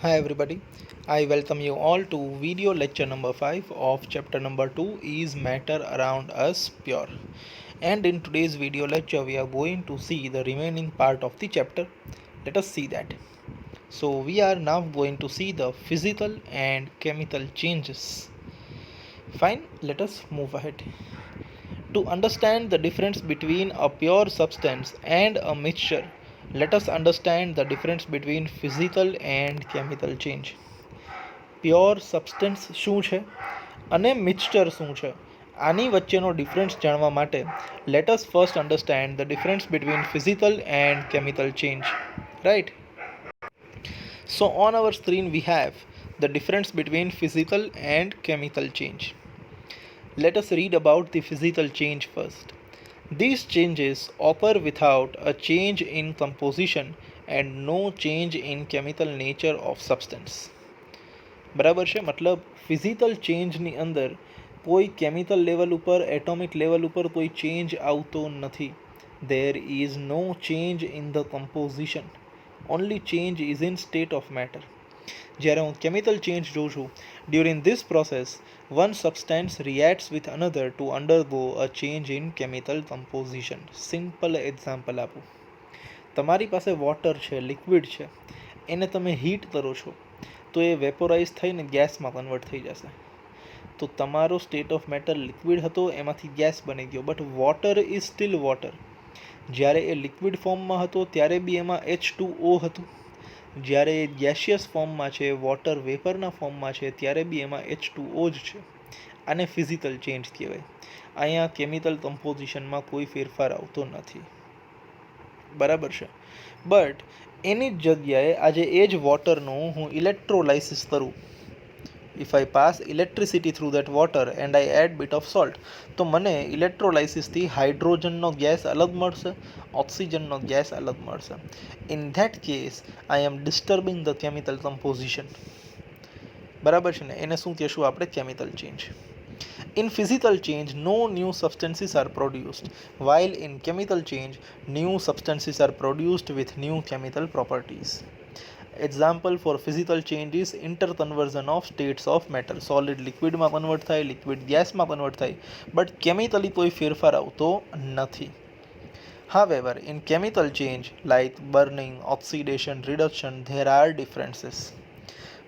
Hi everybody, I welcome you all to video lecture number 5 of chapter number 2 is matter around us pure. And in today's video lecture we are going to see the remaining part of the chapter. Let us see that. So we are now going to see the physical and chemical changes. Fine, let us move ahead. To understand the difference between a pure substance and a mixture, let us understand the difference between physical and chemical change. Pure substance શું છે અને mixture શું છે આની વચ્ચેનો difference જાણવા માટે let us first understand the difference between physical and chemical change right so on our screen we have the difference between physical and chemical change. Let us read about the physical change first. These changes occur without a change in composition and no change in chemical nature of substance. બરાબર છે મતલબ physical ચેન્જની અંદર કોઈ chemical level ઉપર atomic level ઉપર કોઈ change આવતો નથી. There is no change in the composition, only change is in state of matter. જ્યારે હું કેમિકલ ચેન્જ જોઉં છું, during this process one substance reacts with another to undergo a change in chemical composition. Simple example આપું. તમારી પાસે water છે, liquid છે, એને તમે હીટ કરો છો તો એ વેપોરાઇઝ થઈને ગેસમાં કન્વર્ટ થઈ જશે. તો તમારો સ્ટેટ ઓફ મેટર લિક્વિડ હતો, એમાંથી ગેસ બની ગયો, but water is still water. જ્યારે એ લિક્વિડ ફોર્મમાં હતો ત્યારે બી એમાં H2O હતું. જ્યારે એ ગેશિયસ ફોર્મમાં છે, વોટર વેપરના ફોર્મમાં છે, ત્યારે બી એમાં H2O જ છે. આને ફિઝિકલ ચેન્જ કહેવાય. અહીંયા કેમિકલ કમ્પોઝિશનમાં કોઈ ફેરફાર આવતો નથી. બરાબર છે. બટ એની જ જગ્યાએ આજે એ જ વોટરનું હું ઇલેક્ટ્રોલાઇસિસ કરું, if I pass electricity through that water and I add bit of salt, તો મને ઇલેક્ટ્રોલાઇસિસથી હાઇડ્રોજનનો ગેસ અલગ મળશે, ઓક્સિજનનો ગેસ અલગ મળશે. In that case I am disturbing the chemical composition. બરાબર છે ને, એને શું કહેશું આપણે? Chemical change. In physical change, no new substances are produced, while in chemical change, new substances are produced with new chemical properties. Example for physical change is interconversion of states of matter. Solid liquid માં convert થાય, liquid gas માં convert થાય, but chemically કોઈ ફેરફાર આવતો નથી. However, in chemical change like burning, oxidation, reduction, there are differences.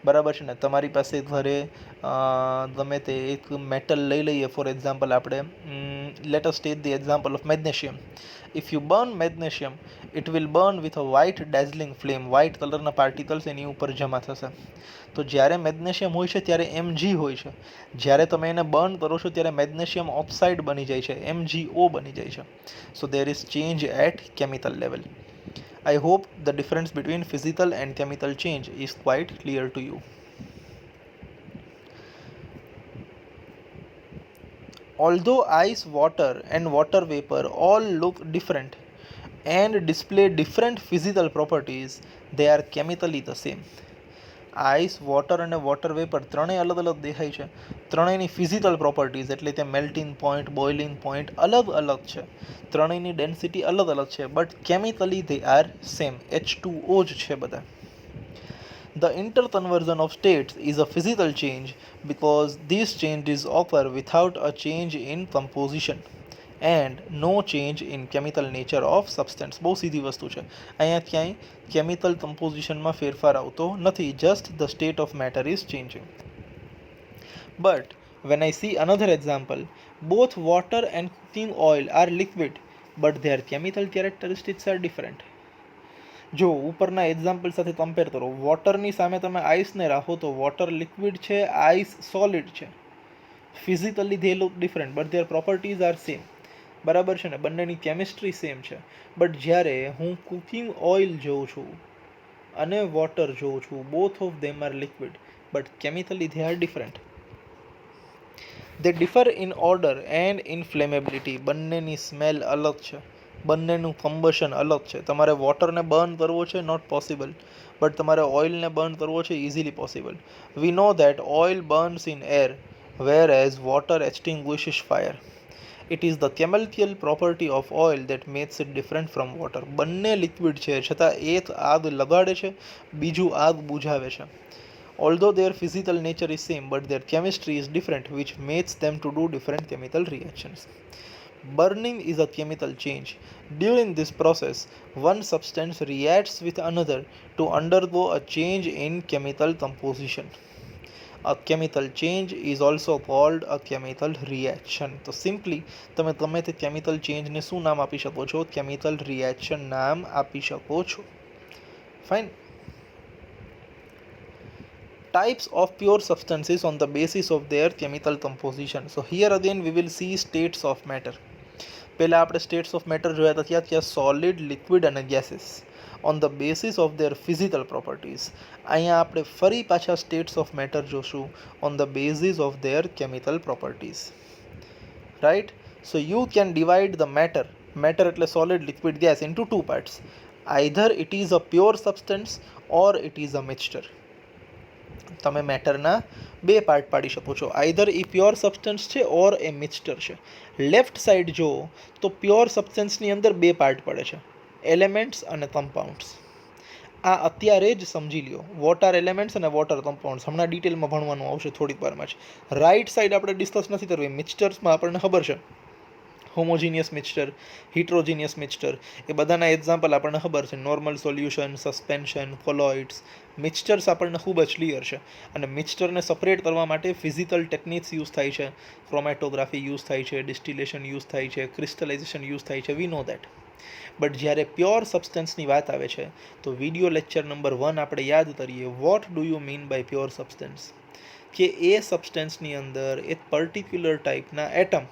બરાબર છે ને. તમારી પાસે ઘરે ગમે તે એક મેટલ લઈ લઈએ, ફોર એક્ઝામ્પલ આપણે let us take the example of magnesium. If you burn magnesium, it will burn with a white dazzling flame. White કલરના પાર્ટિકલ્સ એની ઉપર જમા થશે. તો જ્યારે મેગ્નેશિયમ હોય છે ત્યારે Mg હોય છે. જ્યારે તમે એને બર્ન કરો છો ત્યારે મેગ્નેશિયમ ઓક્સાઇડ બની જાય છે, MgO બની જાય છે. So there is change at chemical level. I hope the difference between physical and chemical change is quite clear to you. Although ice, water and water vapor all look different and display different physical properties, they are chemically the same. Ice, water અને water vapour ત્રણેય અલગ અલગ દેખાય છે. ત્રણેયની physical properties એટલે તે melting point, boiling point અલગ અલગ છે. ત્રણેયની ડેન્સિટી અલગ અલગ છે, but chemically they are same. H2O જ છે બધા. The interconversion of states is a physical change because these changes occur without a change in composition and no change in chemical nature of substance. બહુ સીધી વસ્તુ છે. અહીંયા ક્યાંય chemical કમ્પોઝિશનમાં ફેરફાર આવતો નથી, just the state of matter is changing. But when I see another example, both water and cooking oil are liquid, but their chemical characteristics are different. જો ઉપરના એક્ઝામ્પલ સાથે કમ્પેર કરો, વોટરની સામે તમે આઈસને રાખો તો વોટર લિક્વિડ છે, આઈસ સોલિડ છે. Physically they look different but their properties are same. બરાબર છે ને, બંનેની કેમિસ્ટ્રી સેમ છે. બટ જ્યારે હું કુકિંગ ઓઇલ જોઉં છું અને વોટર જોઉં છું, both of them are liquid but chemically they are different. They differ in order and in flammability. બંનેની સ્મેલ અલગ છે, બંનેનું કમ્બશન અલગ છે. તમારે વોટરને બર્ન કરવો છે, નોટ પોસિબલ, બટ તમારે ઓઇલને બર્ન કરવો છે, easily possible. We know that oil burns in air whereas water extinguishes fire. It is the chemical property of oil that makes it different from water. બંને liquid છે છતાં એક આગ લગાડે છે, બીજું આગ બુઝાવે છે. Although their physical nature is same, but their chemistry is different, which makes them to do different chemical reactions. Burning is a chemical change. During this process, one substance reacts with another to undergo a change in chemical composition. A chemical change is also called a chemical reaction. તો simply તમે ગમે તે chemical ચેન્જને શું નામ આપી શકો છો? Chemical reaction નામ આપી શકો છો. Fine. Types of pure substances on the basis of their chemical composition. So here again we will see states of matter. પહેલા આપણે સ્ટેટ્સ ઓફ મેટર જોયા હતા, ત્યાં સોલિડ, લિક્વિડ અને gases on the basis of their physical properties. અહીંયા આપણે ફરી પાછા સ્ટેટ્સ ઓફ મેટર જોશું on the basis of their chemical properties. Right. So you can divide the matter એટલે solid, liquid, gas into two parts. Either it is a pure substance or it is a mixture. તમે મેટરના બે part પાડી શકો છો, either એ pure substance છે ઓર એ mixture છે. Left side જો તો પ્યોર સબસ્ટન્સની અંદર બે પાર્ટ પડે છે, એલિમેન્ટ્સ અને કમ્પાઉન્ડ્સ. આ અત્યારે જ સમજી લ્યો, વોટર એલિમેન્ટ્સ અને વોટર કમ્પાઉન્ડ્સ. હમણાં ડિટેલમાં ભણવાનું આવશે થોડીક વારમાં જ. રાઈટ સાઈડ આપણે ડિસ્કસ નથી કરવી. મિક્સચર્સમાં આપણને ખબર છે, હોમોજીનિયસ મિક્સચર, હિટ્રોજીનિયસ મિક્સચર, એ બધાના એક્ઝામ્પલ આપણને ખબર છે. Normal solution, suspension, colloids. Mixtures આપણને ખૂબ જ ક્લિયર છે. અને મિક્સચરને સપરેટ કરવા માટે ફિઝિકલ ટેકનિક્સ યુઝ થાય છે, ક્રોમેટોગ્રાફી યુઝ થાય છે, ડિસ્ટિલેશન યુઝ થાય છે, ક્રિસ્ટલાઇઝેશન યુઝ થાય છે. વી નો દેટ. બટ જ્યારે પ્યોર સબસ્ટન્સની વાત આવે છે તો વિડીયો લેક્ચર નંબર 1 આપણે યાદ કરીએ. What do you mean by pure substance? કે એ સબસ્ટન્સની અંદર એક પર્ટિક્યુલર ટાઈપના એટમ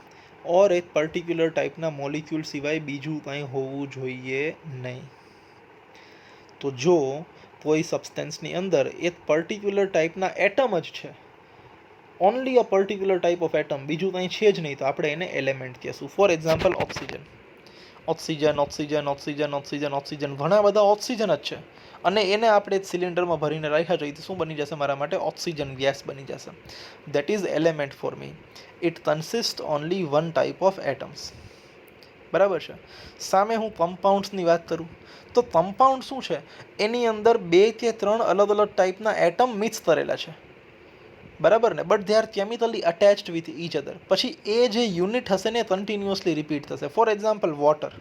ઓર એક પર્ટિક્યુલર ટાઈપના મોલિક્યુલ સિવાય બીજું કંઈ હોવું જોઈએ નહીં. તો જો કોઈ સબસ્ટન્સની અંદર એક પર્ટિક્યુલર ટાઈપના એટમ જ છે, only a particular type of atom, બીજું કંઈ છે જ નહીં, તો આપણે એને એલિમેન્ટ કહેશું. For example oxygen. Oxygen, oxygen, oxygen, oxygen, oxygen, ઘણા બધા ઓક્સિજન જ છે. અને એને આપણે એક સિલિન્ડરમાં ભરીને રાખ્યા જોઈએ તો શું બની જશે? મારા માટે ઓક્સિજન ગેસ બની જશે. That is element for me. It consist only one type of atoms. બરાબર છે. સામે હું કમ્પાઉન્ડ્સની વાત કરું તો કમ્પાઉન્ડ શું છે? એની અંદર 2 કે 3 અલગ અલગ ટાઈપના એટમ મિક્સ કરેલા છે. બરાબર ને? But they are chemically attached with each other. પછી એ જે યુનિટ હશે ને કન્ટિન્યુઅસલી રિપીટ થશે. For example water.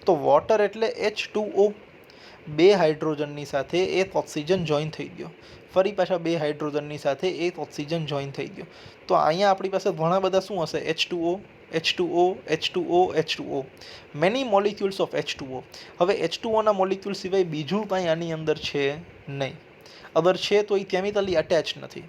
તો વોટર એટલે H2O. 2 હાઇડ્રોજનની સાથે એક ઓક્સિજન જોઈન થઈ ગયો. ફરી પાછા 2 હાઇડ્રોજનની સાથે એક ઓક્સિજન જોઈન થઈ ગયો. તો અહીંયા આપણી પાસે ઘણા બધા શું હશે? H2O, H2O, H2O, H2O. Many molecules of H2O. હવે H2Oના મોલિક્યુલ સિવાય બીજું કાંઈ આની અંદર છે નહીં. અગર છે તો એ કેમિકલી અટેચ નથી.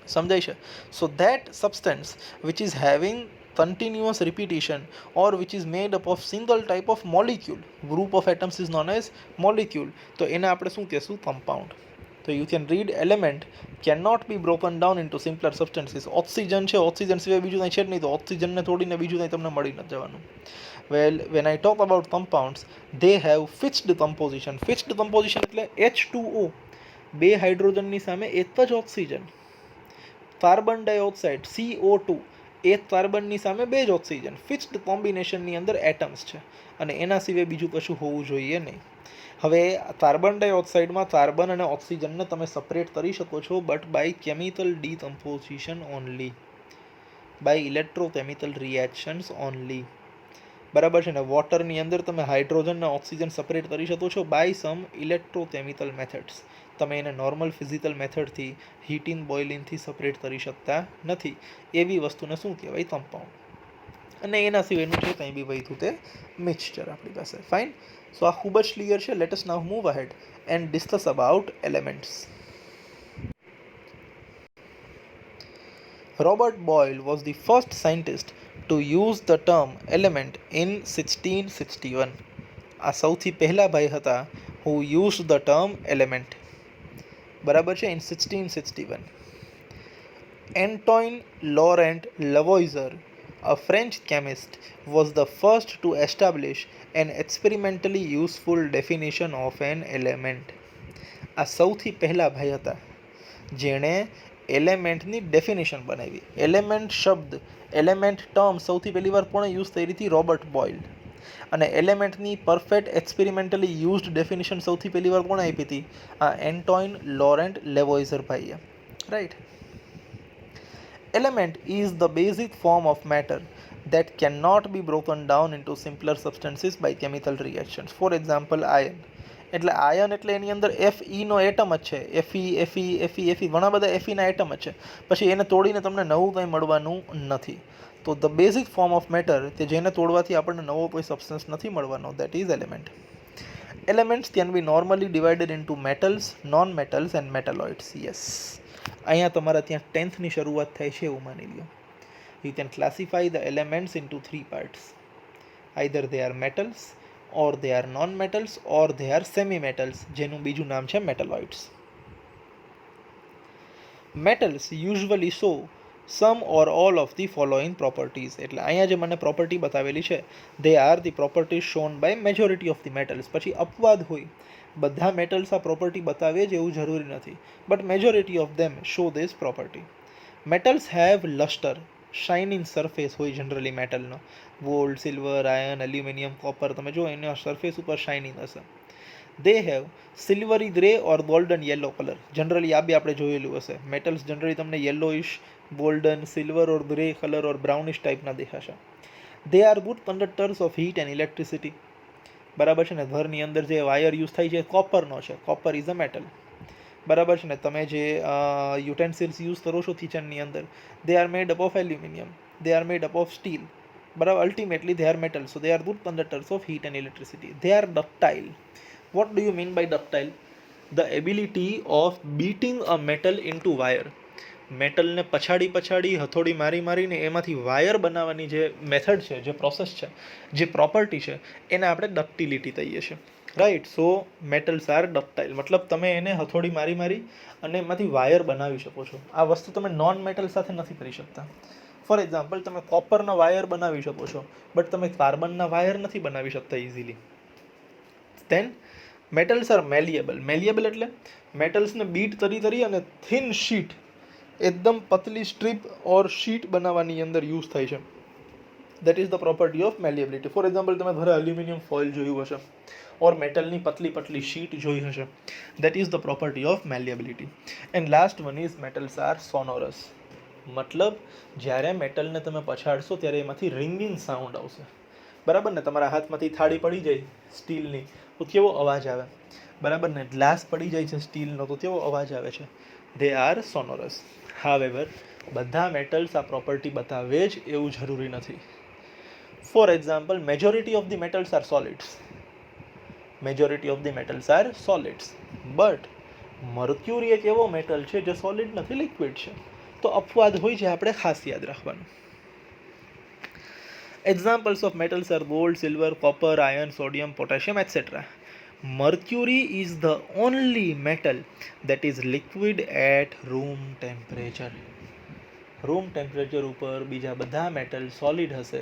સમજાય છે? So that substance which is having continuous repetition or which is made up of single type of molecule, group of atoms is known as molecule. તો એને આપણે શું કહેશું? કમ્પાઉન્ડ. તો you can read element cannot be broken down into simpler substances. Oxygen છે, oxygen સિવાય બીજું કંઈ છે જ નહીં, તો ઓક્સિજનને તોડીને બીજું કંઈ તમને મળી નથી જવાનું. વેલ, when I talk about compounds, they have fixed composition. Fixed composition એટલે H2O, 2 હાઇડ્રોજનની સામે એક જ ઓક્સિજન. કાર્બન ડાયોક્સાઇડ CO2, એક કાર્બનની સામે 2 જ ઓક્સિજન. ફિક્સ્ડ કોમ્બિનેશનની અંદર એટમ્સ છે અને એના સિવાય બીજું કશું હોવું જોઈએ નહીં. હવે કાર્બન ડાયોક્સાઇડમાં કાર્બન અને ઓક્સિજનને તમે સપરેટ કરી શકો છો, but by chemical decomposition only, by electrochemical reactions only. બરાબર છે ને? વોટરની અંદર તમે હાઇડ્રોજન અને ઓક્સિજન સપરેટ કરી શકો છો બાય સમ ઇલેક્ટ્રોકેમિકલ મેથડ્સ. તમે એને નોર્મલ ફિઝિકલ મેથડથી, હીટિંગ, બોઇલિંગથી સપરેટ કરી શકતા નથી. એવી વસ્તુને શું કહેવાય? કમ્પાઉન્ડ. અને એના સિવાયનું જે કંઈ બી વધ્યું તે મિક્સચર આપણી પાસે. ફાઇન. સો આ ખૂબ જ ક્લિયર છે. Let us now move ahead and discuss about elements. Robert Boyle was the first scientist to use the term element in 1661. આ સૌથી પહેલા ભાઈ હતા who used the term element. બરાબર છે? in 1661. Antoine Laurent Lavoisier, a French chemist, was the first to establish an experimentally useful definition of an element. આ સૌથી પહેલા ભાઈ હતા જેણે એલિમેન્ટની ડેફિનેશન બનાવી. એલિમેન્ટ શબ્દ, એલિમેન્ટ ટર્મ સૌથી પહેલી વાર કોણે યુઝ થઈ હતી? Robert Boyle. અને એલિમેન્ટની પરફેક્ટ એક્સપેરિમેન્ટલી યુઝડ ડેફિનેશન સૌથી પહેલી વાર કોણે આપી હતી? આ એન્ટોઇન લોરેન્ટ લેવોઇઝર ભાઈએ. Right. Element is the basic form of matter that cannot be broken down into simpler substances by chemical reactions. For example, iron. એટલે આયન એટલે એની અંદર Fe નો એટમ જ છે. Fe ઘણા બધા Fe ના એટમ જ છે. પછી એને તોડીને તમને નવું કંઈ મળવાનું નથી. તો the basic form of matter કે જેને તોડવાથી આપણને નવો કોઈ સબસ્ટન્સ નથી મળવાનો, that is element. Elements can be normally divided into metals, non-metals and metalloids. Yes. અહીંયા તમારા ત્યાં 10th ની શરૂઆત થાય છે એવું માની લ્યો. You can classify the elements into 3 parts. Either they are metals, or they are non-metals, or they are semi-metals, જેનું બીજું નામ છે metalloids. Metals usually show some or all of the following properties. એટલે અહીંયા જે મને પ્રોપર્ટી બતાવેલી છે, they are the properties shown by majority of the metals. પછી અપવાદ હોય, બધા મેટલ્સ આ પ્રોપર્ટી બતાવે જ એવું જરૂરી નથી, but majority of them show this property. Metals have lustre, shining surface હોય જનરલી મેટલનો. Gold, silver, iron, aluminium, copper, તમે જો એના સરફેસ ઉપર શાઇનિંગ હશે. They have silvery grey or golden yellow colour. Generally આ બી આપણે જોયેલું હશે. મેટલ્સ જનરલી તમને yellowish, golden, silver or grey colour or brownish ટાઈપના દેખાશે. They are good conductors of heat and electricity. બરાબર છે ને. ઘરની અંદર જે વાયર યુઝ થાય છે કોપરનો છે. Copper is a metal. બરાબર છે ને. તમે જે યુટેન્સિલ્સ યુઝ કરો છો કિચનની અંદર, they are made up of aluminium, they are made up of steel. બરાબર. Ultimately they are metal, so they are good conductors of heat and electricity. They are ductile. What do you mean by ductile? The ability of beating a metal into wire. મેટલને પછાડી હથોડી મારીને એમાંથી wire બનાવવાની જે method છે, જે process છે, જે પ્રોપર્ટી છે, એને આપણે ડક્ટિલિટી કહીએ છીએ. રાઈટ. સો મેટલ્સ આર ડક્ટાઇલ, મતલબ તમે એને હથોડી મારી અને એમાંથી વાયર બનાવી શકો છો. આ વસ્તુ તમે નોન મેટલ સાથે નથી કરી શકતા. ફોર એક્ઝામ્પલ, તમે કોપરના વાયર બનાવી શકો છો, બટ તમે કાર્બનના વાયર નથી બનાવી શકતા easily. Then metals are malleable. Malleable એટલે મેટલ્સને બીટ કરી અને થિન શીટ, એકદમ પતલી સ્ટ્રીપ ઓર શીટ બનાવવાની અંદર યુઝ થાય છે. That is the property of malleability. For example, તમે ઘરે એલ્યુમિનિયમ ફોઇલ જોયું હશે ઓર મેટલની પતલી શીટ જોઈ હશે. That is the property of malleability. And last one is metals are sonorous. મતલબ જ્યારે મેટલને તમે પછાડશો ત્યારે એમાંથી રિંગિંગ સાઉન્ડ આવશે. બરાબર ને. તમારા હાથમાંથી થાળી પડી જાય સ્ટીલની તો કેવો અવાજ આવે. બરાબર ને. ગ્લાસ પડી જાય છે સ્ટીલનો તો કેવો અવાજ આવે છે. They are sonorous. હાવેવર, બધા મેટલ્સ આ પ્રોપર્ટી બતાવે જ એવું જરૂરી નથી. For example, majority of the metals are solids. Majority of the metals are solids. But mercury એક એવો મેટલ છે જે સોલિડ નથી, લિક્વિડ છે. તો અપવાદ હોય છે, આપણે ખાસ યાદ રાખવાનું. Examples of metals are gold, silver, copper, iron, sodium, potassium etcetera. Mercury is the only metal that is liquid at room temperature. Room temperature ઉપર બીજા બધા મેટલ સોલિડ હશે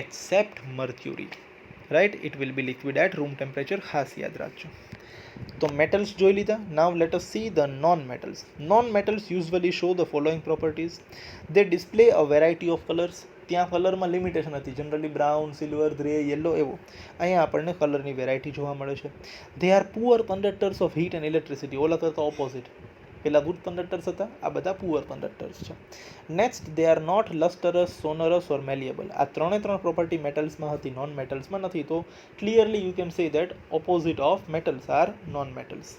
except mercury. Right. It will be liquid at room temperature. ખાસ યાદ રાખજો. તો metals જોઈ લીધા. Now let us see the non metals. Non metals usually show the following properties. They display a variety of colours. ત્યાં કલરમાં limitation હતી, generally brown, silver, grey, yellow એવો. અહીંયા આપણને કલરની વેરાયટી જોવા મળે છે. They are poor કન્ડક્ટર્સ of heat and electricity. ઓલા કરતા ઓપોઝિટ. પેલા ગુડ કન્ડક્ટર્સ હતા, આ બધા પુઅર કન્ડક્ટર્સ છે. Next, they are not lustrous, sonorous or malleable. આ ત્રણે પ્રોપર્ટી મેટલ્સમાં હતી, નોન મેટલ્સમાં નથી. તો clearly you can say that opposite of metals are non metals.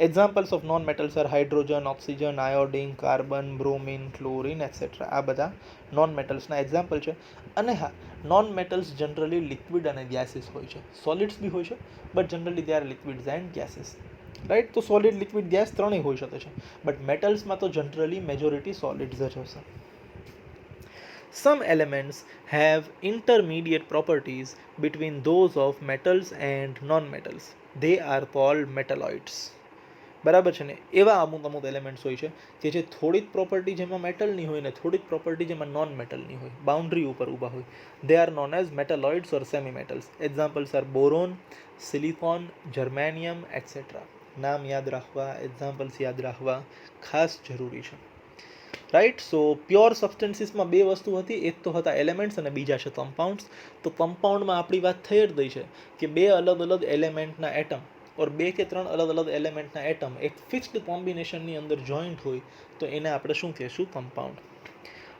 Examples of non metals are hydrogen, oxygen, iodine, carbon, bromine, chlorine etcetera. આ બધા non મેટલ્સના એક્ઝામ્પલ છે. અને હા, નોન મેટલ્સ જનરલી લિક્વિડ અને ગેસીસ હોય છે. સોલિડ્સ બી હોય છે, but generally they are liquids and gases. Right. તો સોલિડ, લિક્વિડ, ગેસ ત્રણેય હોઈ શકે છે, બટ મેટલ્સમાં તો જનરલી મેજોરિટી સોલિડ્સ જ હશે. Some elements have intermediate properties between those of metals and non-metals. They are called metalloids. બરાબર છે ને. એવા અમુક એલિમેન્ટ્સ હોય છે કે જે થોડીક પ્રોપર્ટી જેમાં મેટલની હોય ને થોડીક પ્રોપર્ટી જેમાં નોન મેટલની હોય, બાઉન્ડ્રી ઉપર ઊભા હોય. They are known as metalloids or semi metals. Examples are boron, silicon, germanium etcetera. નામ યાદ રાખવા, એક્ઝામ્પલ્સ યાદ રાખવા ખાસ જરૂરી છે. રાઈટ. સો પ્યોર સબસ્ટન્સીસમાં બે વસ્તુ હતી, એક તો હતા એલિમેન્ટ્સ અને બીજા છે કમ્પાઉન્ડ્સ. તો કમ્પાઉન્ડમાં આપણી વાત થઈ જ ગઈ છે કે બે અલગ અલગ એલિમેન્ટના એટમ ઓર બે કે ત્રણ અલગ અલગ એલિમેન્ટના એટમ એક ફિક્સ્ડ કોમ્બિનેશનની અંદર જોઈન્ટ હોય તો એને આપણે શું કહીશું? Compound.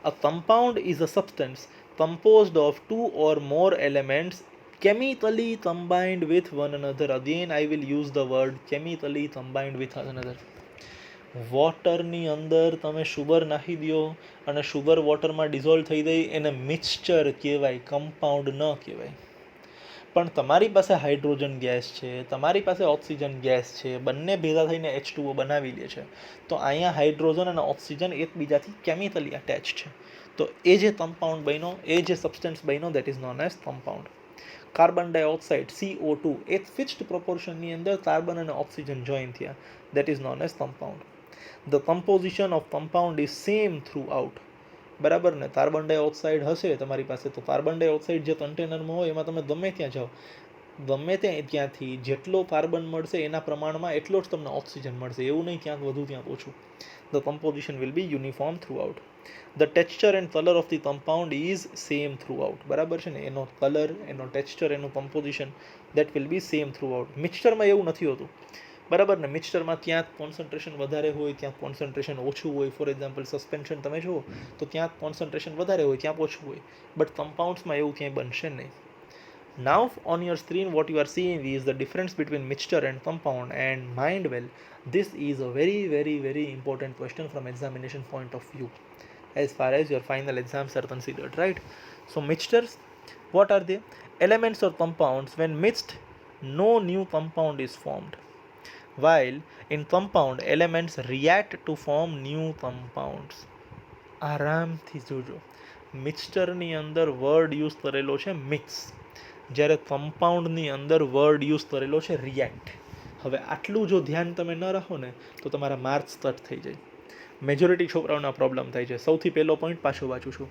A compound is a substance composed of two or more elements chemically combined with one another. Again, I will use the word chemically combined with one another. વોટરની અંદર તમે શુગર નાખી દો અને શુગર વોટરમાં ડિઝોલ્વ થઈ ગઈ, એને mixture કહેવાય, compound ન કહેવાય. પણ તમારી પાસે હાઇડ્રોજન ગેસ છે, તમારી પાસે ઓક્સિજન ગેસ છે, બંને ભેગા થઈને H2O બનાવી લે છે. તો અહીંયા હાઇડ્રોજન અને ઓક્સિજન એકબીજાથી કેમિકલી અટેચ છે. તો એ જે કમ્પાઉન્ડ બન્યો, એ જે સબસ્ટન્સ બન્યો, that is known as compound. Carbon dioxide CO2 એક ફિક્સ્ડ પ્રોપોર્શનની અંદર કાર્બન અને ઓક્સિજન જોઈન થયા, that is known as compound. The composition of compound is same throughout. બરાબર ને? કાર્બન ડાયોક્સાઇડ હશે તમારી પાસે, તો કાર્બન ડાયોક્સાઇડ જે કન્ટેનરમાં હોય એમાં તમે ગમે ત્યાં જાઓ, ગમે ત્યાંથી જેટલો કાર્બન મળશે એના પ્રમાણમાં એટલો જ તમને ઓક્સિજન મળશે. એવું નહીં ક્યાંક વધુ ક્યાંક ઓછું. The composition will be uniform throughout. The texture and colour of the compound is same throughout. બરાબર છે ને? એનો કલર, એનો ટેક્સચર, એનું composition that will be same throughout. મિક્સચરમાં એવું નથી હોતું. બરાબર ને? મિક્સચરમાં ત્યાં કોન્સન્ટ્રેશન વધારે હોય, ત્યાં કોન્સન્ટ્રેશન ઓછું હોય. ફોર એક્ઝામ્પલ સસ્પેન્શન તમે જુઓ તો ત્યાં કોન્સન્ટ્રેશન વધારે હોય, ત્યાં ઓછું હોય. બટ કમ્પાઉન્ડ્સમાં એવું ક્યાંય બનશે નહીં. Now on your screen what you are seeing is the difference between mixture and compound, and mind well, this is a very important question from examination point of view as far as your final exams are considered, right? So mixtures, what are they? Elements or compounds when mixed, no new compound is formed, while in compound elements react to form new compounds. આરામથી જોજો, મિક્સચરની અંદર word use કરેલો છે mix, જ્યારે કમ્પાઉન્ડની અંદર word use કરેલો છે react. હવે આટલું જો ધ્યાન તમે ન રાખો ને તો તમારા માર્ક્સ કટ થઈ જાય. મેજોરિટી છોકરાઓના પ્રોબ્લેમ થાય છે. સૌથી પહેલો પોઈન્ટ પાછો વાંચું છું.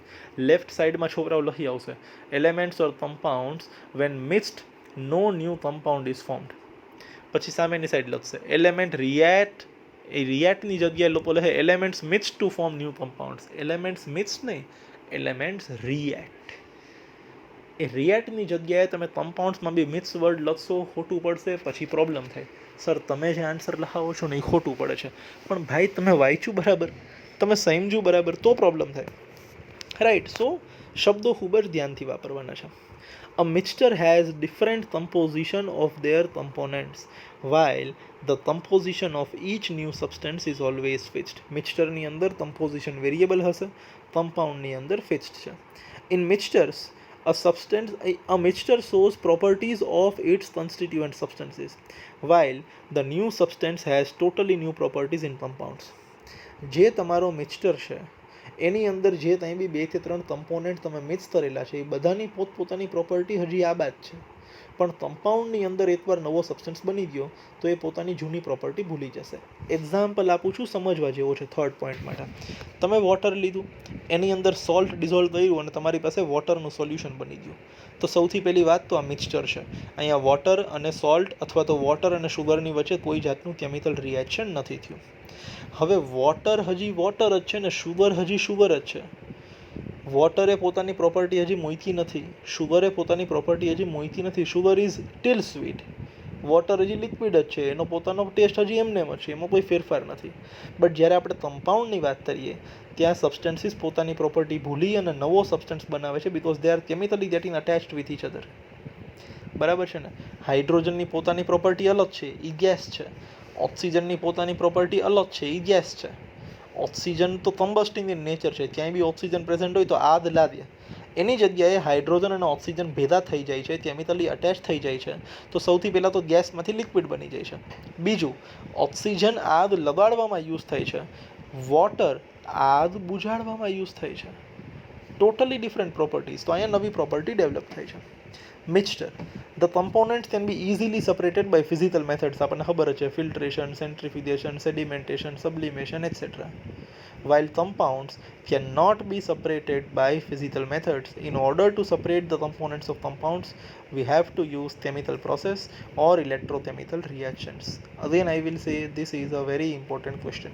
લેફ્ટ સાઈડમાં છોકરાઓ લખી આવશે elements or compounds when mixed no new compound is formed. પછી સામેની સાઈડ લખશે એલિમેન્ટ રિએક્ટ. એ રિએક્ટની જગ્યાએ લોકો લખે elements mix to form new compounds. Elements mix નહીં, એલિમેન્ટ્સ રિએક્ટ. એ રિએક્ટની જગ્યાએ તમે કમ્પાઉન્ડ્સમાં બી મિક્સ વર્ડ લખશો, ખોટું પડશે, પછી પ્રોબ્લેમ થાય. સર તમે જે આન્સર લખાવો છો ને એ ખોટું પડે છે. પણ ભાઈ તમે વાંચ્યું બરાબર, તમે સમજ્યું બરાબર તો પ્રોબ્લેમ થાય. રાઈટ. સો શબ્દો ખૂબ જ ધ્યાનથી વાપરવાના છે. A mixture has different composition of their components, while the composition of each new substance is always fixed. મિક્સચરની અંદર composition variable હશે, કમ્પાઉન્ડની અંદર fixed છે. In mixtures, a mixture shows properties of its constituent substances, while the new substance has totally new properties in compounds. જે તમારો mixture છે એની અંદર જે ત્યાં બી 2 કે 3 કમ્પોનન્ટ તમે મિક્સ કરેલા છે એ બધાની પોતપોતાની પ્રોપર્ટી હજી આ બાદ છે. પણ કમ્પાઉન્ડની અંદર એકવાર નવો સબસ્ટન્સ બની ગયો તો એ પોતાની જૂની પ્રોપર્ટી ભૂલી જશે. એક્ઝામ્પલ આપું છું, સમજવા જેવો છે થર્ડ પોઈન્ટ માટે. તમે વોટર લીધું, એની અંદર સોલ્ટ ડિઝોલ્વ કર્યું અને તમારી પાસે વોટરનું સોલ્યુશન બની ગયું. તો સૌથી પહેલી વાત તો આ મિક્સચર છે. અહીંયા વોટર અને સોલ્ટ અથવા તો વોટર અને શુગરની વચ્ચે કોઈ જાતનું કેમિકલ રિએક્શન નથી થયું. હવે વોટર હજી વોટર જ છે ને શુગર હજી શુગર જ છે. વોટરે પોતાની પ્રોપર્ટી હજી મૂકી નથી, શુગરે પોતાની પ્રોપર્ટી હજી મૂકી નથી. Sugar is still sweet, water હજી લિક્વિડ જ છે, એનો પોતાનો ટેસ્ટ હજી એમને એમ જ છે, એમાં કોઈ ફેરફાર નથી. બટ જ્યારે આપણે કમ્પાઉન્ડની વાત કરીએ ત્યાં સબસ્ટન્સીસ પોતાની પ્રોપર્ટી ભૂલી અને નવો સબસ્ટન્સ બનાવે છે, because they are chemically getting attached with each other. બરાબર છે ને? હાઇડ્રોજનની પોતાની પ્રોપર્ટી અલગ છે, એ ગેસ છે. ઓક્સિજનની પોતાની પ્રોપર્ટી અલગ છે, એ ગેસ છે. ઓક્સિજન તો કમ્બસ્ટિંગ ઇન નેચર છે, ક્યાંય બી ઓક્સિજન પ્રેઝન્ટ હોય તો આગ લાગે. એની જગ્યાએ હાઇડ્રોજન અને ઓક્સિજન ભેગા થઈ જાય છે, કેમિકલી અટેચ થઈ જાય છે, તો સૌથી પહેલાં તો ગેસમાંથી લિક્વિડ બની જાય છે. બીજું, ઓક્સિજન આગ લગાડવામાં યુઝ થાય છે, વોટર આગ બુઝાડવામાં યુઝ થાય છે. Totally different properties. તો અહીંયા નવી પ્રોપર્ટી ડેવલપ થાય છે. Mixture. The components can be easily separated by physical methods. આપણને ખબર છે filtration, centrifugation, sedimentation, sublimation, etc. While compounds cannot be separated by physical methods. In order to separate the components of compounds, we have to use chemical process or electrochemical reactions. Again, I will say this is a very important question.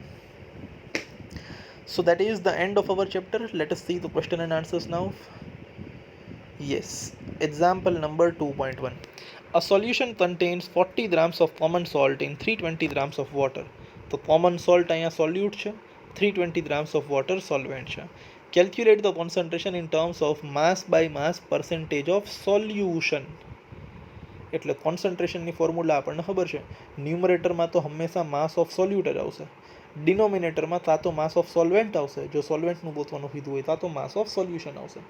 So that is the end of our chapter. Let us see the question and answers now. Yes. Example number 2.1. A solution contains 40 grams of common salt in 320 grams of water. તો common salt અહીંયા solute છે, 320 grams of water solvent છે. Calculate the concentration in terms of mass by mass percentage of solution. એટલે કોન્સન્ટ્રેશનની formula આપણને ખબર છે, ન્યુમરેટરમાં તો હંમેશા માસ ઓફ સોલ્યુટ જ આવશે, ડિનોમિનેટરમાં કાં તો માસ ઓફ સોલ્વેન્ટ આવશે, જો સોલ્વેન્ટનું ગોતવાનું કીધું હોય કાં તો માસ ઓફ સોલ્યુશન આવશે.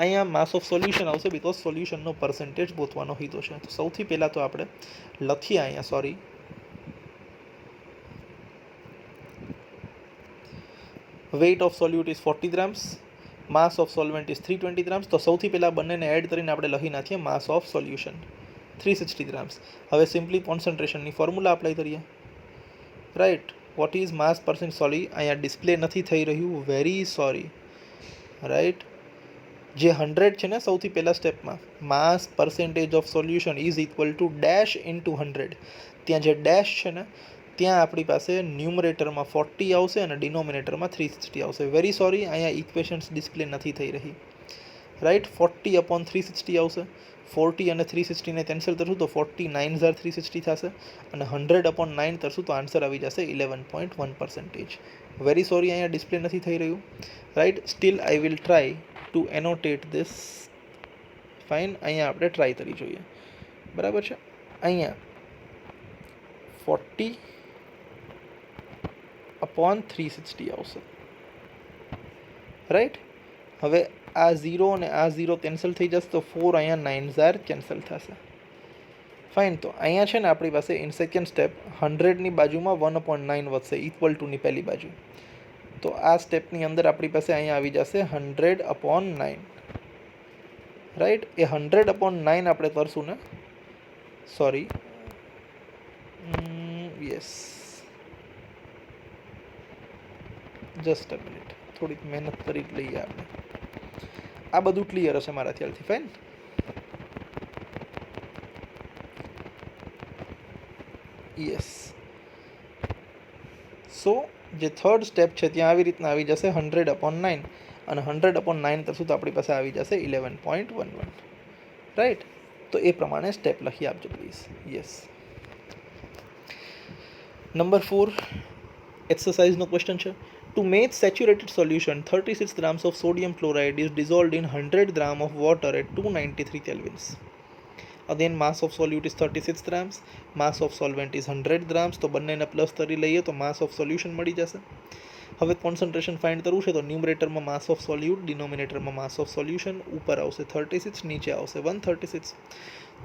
અહીંયા માસ ઓફ સોલ્યુશન આવશે બિકોઝ સોલ્યુશનનો પર્સન્ટેજ ગોતવાનો કીધો છે. તો સૌથી પહેલાં તો આપણે લખીએ અહીંયા, sorry, weight of solute is 40 grams, mass of solvent is 320 grams. તો સૌથી પહેલાં બંનેને એડ કરીને આપણે લખી નાખીએ માસ ઓફ સોલ્યુશન 360 grams. હવે સિમ્પલી કોન્સન્ટ્રેશનની ફોર્મ્યુલા અપ્લાય કરીએ. Right, what is mass percent, sorry અહીંયા ડિસ્પ્લે નથી થઈ રહ્યું, વેરી સોરી. રાઈટ, જે 100 છે ને સૌથી પહેલા સ્ટેપમાં, mass percentage of solution is equal to dash into 100. ત્યાં જે ડેશ છે ને ત્યાં આપણી પાસે ન્યુમરેટરમાં 40 આવશે અને ડિનોમિનેટરમાં 360 આવશે. વેરી સોરી, અહીંયા ઇક્વેશન્સ ડિસ્પ્લે નથી થઈ રહી. રાઈટ, 40 અપોન 360 આવશે, 40 અને 360ને કેન્સલ કરશું તો 49,360 થશે, અને 100 અપોન 9 કરશું તો આન્સર આવી જશે 11.1%. વેરી સોરી, અહીંયા ડિસ્પ્લે નથી થઈ રહ્યું. Right, still I will try to annotate this. Fine, અહીંયા આપણે ટ્રાય કરી જોઈએ. બરાબર છે, અહીંયા 40 અપોન 360 આવશે. રાઈટ, હવે આ 0 અને આ 0 કેન્સલ થઈ જશે તો 4 અહીંયા 9 કેન્સલ થશે. ફાઇન, તો અહીંયા છે ને આપણી પાસે ઇન સેકન્ડ સ્ટેપ 100ની બાજુમાં 1/9 વધશે, ઇક્વલ ટુની પહેલી બાજુ. તો આ સ્ટેપની અંદર આપણી પાસે અહીંયા આવી જશે 100/9. રાઈટ, એ 100/9 આપણે કરશું ને, sorry, yes, just a minute, થોડીક મહેનત કરી લઈએ આપણે. આ બધું ક્લિયર હશે મારા ખ્યાલથી. Fine, yes. સો જે થર્ડ સ્ટેપ છે ત્યાં આવી રીતના આવી જશે 100/9, અને 100/9 કરશું તો આપણી પાસે આવી જશે 11.11. રાઈટ, તો એ પ્રમાણે સ્ટેપ લખી આપજો પ્લીઝ. યસ. નંબર 4 એક્સરસાઇઝનો ક્વેશ્ચન છે. To make saturated solution, 36 grams of sodium chloride is dissolved in 100 grams of water at 293 kelvins. Again, mass of solute is 36 grams, mass of solvent is 100 grams. તો બંનેને plus કરી લઈએ તો માસ of solution મળી જશે. હવે concentration find કરવું છે તો ન્યુમરેટરમાં માસ ઓફ સોલ્યુટ, ડિનોમિનેટરમાં માસ ઓફ સોલ્યુશન. ઉપર આવશે 36, નીચે આવશે 136.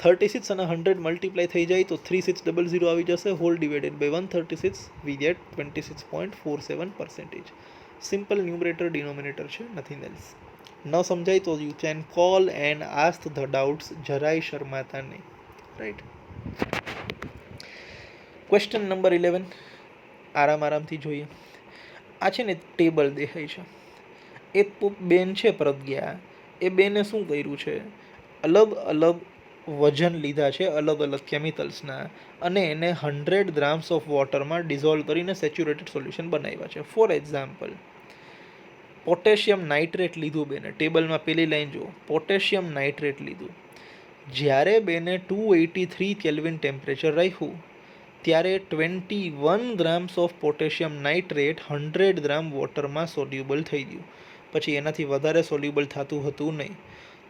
36 અને 100 મલ્ટીપ્લાય થઈ જાય તો 3600 આવી જશે, whole divided by 136, we get 26.47%. Simple numerator denominator છે, નથિંગ એલ્સ. ન સમજાય તો you can call and ask the doubts, જરાય શરમાતા નહીં. રાઈટ, ક્વેશ્ચન નંબર 11 આરામથી જોઈએ. આ છે ને ટેબલ દેખાય છે, એક બેન છે પ્રજ્ઞા, એ બેને શું કર્યું છે, અલગ અલગ વજન લીધા છે અલગ અલગ કેમિકલ્સના, અને એને 100 ગ્રામ્સ ઓફ વોટરમાં ડિઝોલ્વ કરીને સેચ્યુરેટેડ સોલ્યુશન બનાવ્યા છે. ફોર એક્ઝામ્પલ, પોટેશિયમ નાઇટ્રેટ લીધું બેને, ટેબલમાં પેલી લાઈન જુઓ, પોટેશિયમ નાઇટ્રેટ લીધું. જ્યારે બેને 283 કેલ્વિન ટેમ્પરેચર રાખ્યું ત્યારે 21 grams of potassium nitrate 100 gram વોટરમાં સોલ્યુબલ થઈ ગયું. પછી એનાથી વધારે સોલ્યુબલ થતું હતું નહીં.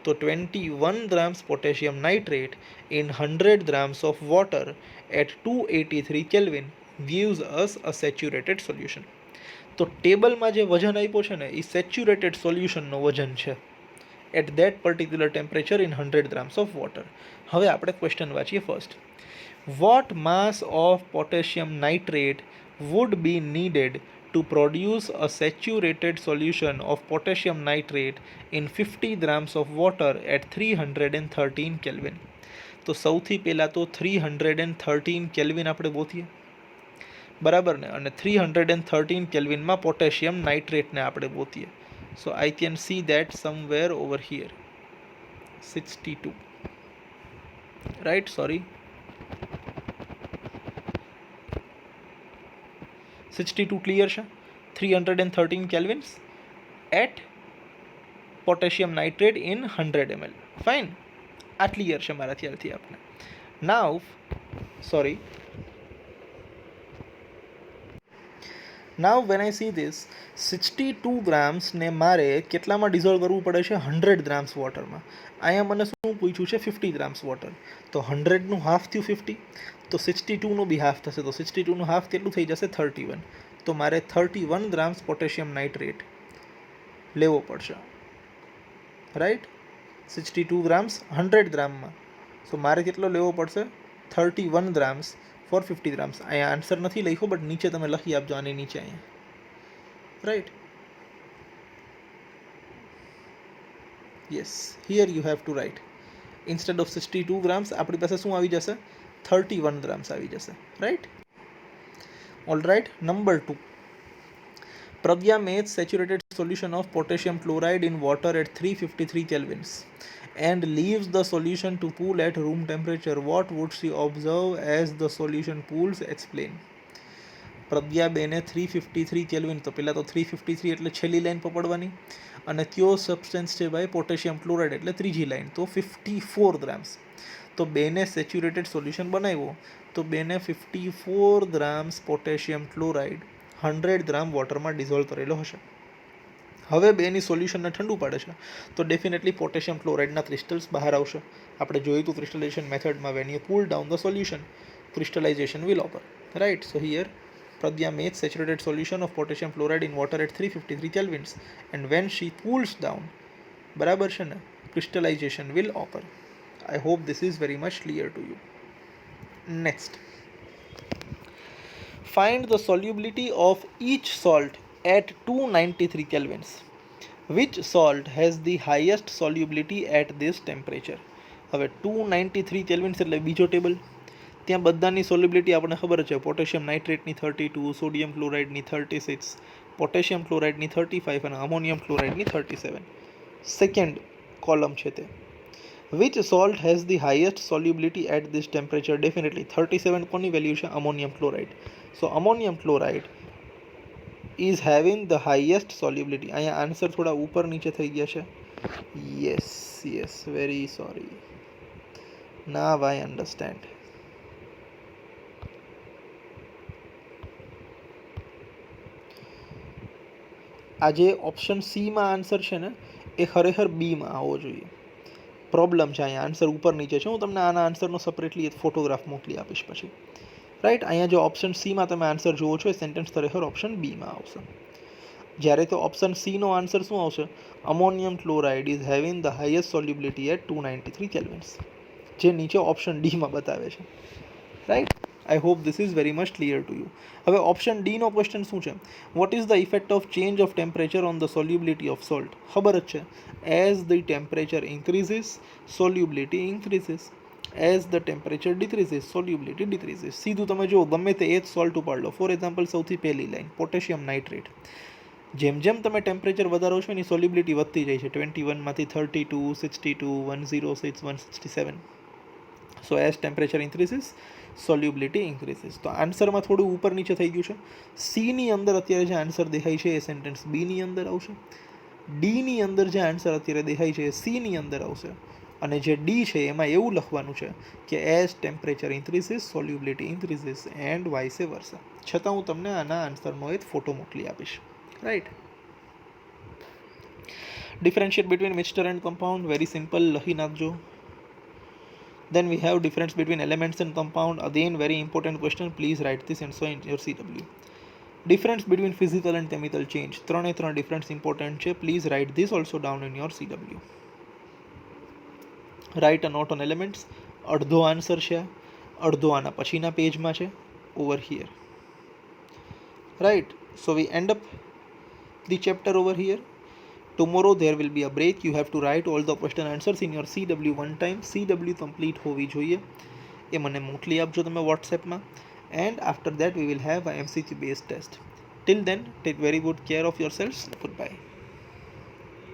તો 21 grams potassium nitrate in 100 grams of water at 283 Kelvin gives us a saturated solution. તો ટેબલમાં જે વજન આપ્યું છે ને એ સેચ્યુરેટેડ સોલ્યુશનનો વજન છે at that particular temperature in 100 grams of water. હવે આપણે ક્વેશ્ચન વાંચીએ first. What mass of potassium nitrate would be needed to produce a saturated solution of potassium nitrate in 50 grams of water at 313 Kelvin. તો સૌથી પહેલાં તો 313 kelvin આપણે ગોતીએ, બરાબર ને, અને 313 કેલ્વિનમાં પોટેશિયમ નાઇટ્રેટને આપણે ગોતીએ. So I can see that somewhere over here 62, right, sorry 62 clear છે. 313 kelvins at potassium nitrate in 100 ml. Fine, આ ક્લિયર છે મારા ખ્યાલથી આપને. Now sorry now when I see this 62 grams ને મારે કેટલામાં ડિઝોલ્વ કરવું પડે છે? 100 ગ્રામ્સ વોટરમાં. અહીંયા મને શું પૂછ્યું છે? 50 ગ્રામ્સ વોટર. તો 100નું હાફ થયું 50, તો 62નું બી હાફ થશે. તો 62નું હાફ કેટલું થઈ જશે? 31. તો મારે 31 ગ્રામ્સ પોટેશિયમ નાઇટ્રેટ લેવો પડશે, રાઈટ. 62 ગ્રામ્સ 100 ગ્રામમાં, સો મારે કેટલો લેવો પડશે? 31 ગ્રામ્સ ફોર 50 ગ્રામ્સ. અહીંયા આન્સર નથી લખ્યો, બટ નીચે તમે લખી આપજો, આની નીચે અહીંયા, right. Yes, here you have to write. Instead of 62 grams આપણી પાસે શું આવી જશે? 31 ગ્રામ્સ આવી જશે, right. All right. Number 2. Pragya makes saturated solution of potassium chloride in water at 353 kelvins and leaves the solution to cool at room temperature. What would she observe as the solution cools? Explain. પ્રજ્ઞા બેને 353 kelvin, તો પહેલાં તો 353 એટલે છેલ્લી line પકડવાની, અને કયો substance છે ભાઈ? પોટેશિયમ ક્લોરાઇડ, એટલે ત્રીજી લાઈન, તો 54 ગ્રામ્સ. તો બેને સેચ્યુરેટેડ સોલ્યુશન બનાવ્યો, તો બેને 54 grams potassium chloride 100 gram વોટરમાં dissolve કરેલો હશે. હવે બેની સોલ્યુશનને ઠંડુ પાડે છે, તો ડેફિનેટલી પોટેશિયમ ક્લોરાઇડના ક્રિસ્ટલ્સ બહાર આવશે. આપણે જોયું હતું ક્રિસ્ટલાઇઝેશન મેથડમાં, when you cool down the solution, crystallization will occur, right? So here Pragya makes saturated solution of potassium chloride in water at 353 kelvins, and when she cools down, બરાબર છે ને, crystallization will occur. I hope this is very much clear to you. Next, find the solubility of each salt at 293 kelvins. Which salt has the highest solubility at this temperature? હવે 293 કેલ્વિન્સ એટલે બીજો table. ત્યાં બધાની solubility આપણને ખબર છે. Potassium નાઇટ્રેટની 32, sodium ક્લોરાઇડની 36, પોટેશિયમ ક્લોરાઇડની 35 અને અમોનિયમ ક્લોરાઇડની 37. સેકન્ડ કોલમ છે તે. Which salt has the highest solubility at this temperature? Definitely 37 કોની વેલ્યુ છે? Ammonium chloride. So ammonium chloride is having the highest solubility. અહીંયા આન્સર થોડા ઉપર નીચે થઈ ગયા છે. yes, very sorry. Now I understand. આ જે ઓપ્શન સીમાં આન્સર છે ને, એ ખરેખર બીમાં આવવો જોઈએ. પ્રોબ્લેમ છે અહીંયા, આન્સર ઉપર નીચે છે. હું તમને આના આન્સરનો સેપરેટલી એક ફોટોગ્રાફ મોકલી આપીશ પછી, રાઈટ. અહીંયા જો ઓપ્શન સીમાં તમે આન્સર જુઓ છો, એ સેન્ટેન્સ ખરેખર ઓપ્શન બીમાં આવશે. જ્યારે તો ઓપ્શન સીનો આન્સર શું આવશે? Ammonium chloride is having the highest solubility at 293 kelvins, જે નીચે ઓપ્શન ડીમાં બતાવે છે, right. I hope this is very much clear to you. હવે ઓપ્શન ડીનો ક્વેશ્ચન શું છે? What is the effect of change of temperature on the solubility of salt? ખબર જ છે, as the temperature increases solubility increases, as the temperature decreases solubility decreases. સીધું તમે જુઓ, ગમે તે એક સોલ્ટ ઉપાડ લો. ફોર એક્ઝામ્પલ, સૌથી પહેલી લાઈન પોટેશિયમ નાઇટ્રેટ. જેમ જેમ તમે ટેમ્પરેચર વધારો છો, એની સોલ્યુબિલિટી વધતી જાય છે. 21માંથી 32, 62, 106, 167. સો as temperature increases solubility increases. તો આન્સરમાં થોડું ઉપર નીચે થઈ ગયું છે. સીની અંદર અત્યારે જે આન્સર દેખાય છે, એ સેન્ટેન્સ બીની અંદર આવશે. ડીની અંદર જે આન્સર અત્યારે દેખાય છે, એ સીની અંદર આવશે. અને જે ડી છે, એમાં એવું લખવાનું છે કે as temperature increases solubility increases and vice versa. છતાં હું તમને આના આન્સરનો એક ફોટો મોકલી આપીશ, right. Differentiate between mixture and compound, very simple, લખી નાખજો. Then we have difference between elements and compound. Again, very important question. Please write this and so in your CW. Difference between physical and chemical change. ત્રણે difference important છે. Please write this also down in your CW. Write a note on elements. અડધો answer છે, અડધો આના પછીના પેજમાં છે, over here. Right. So we end up the chapter over here. Tomorrow there will be a break. You have to write all the question answers in your CW one time. CW complete હોવી જોઈએ, એ મને મોકલી આપજો તમે વોટ્સએપમાં. And after that we will have a MCQ based test. Till then, take very good care of yourselves. Goodbye.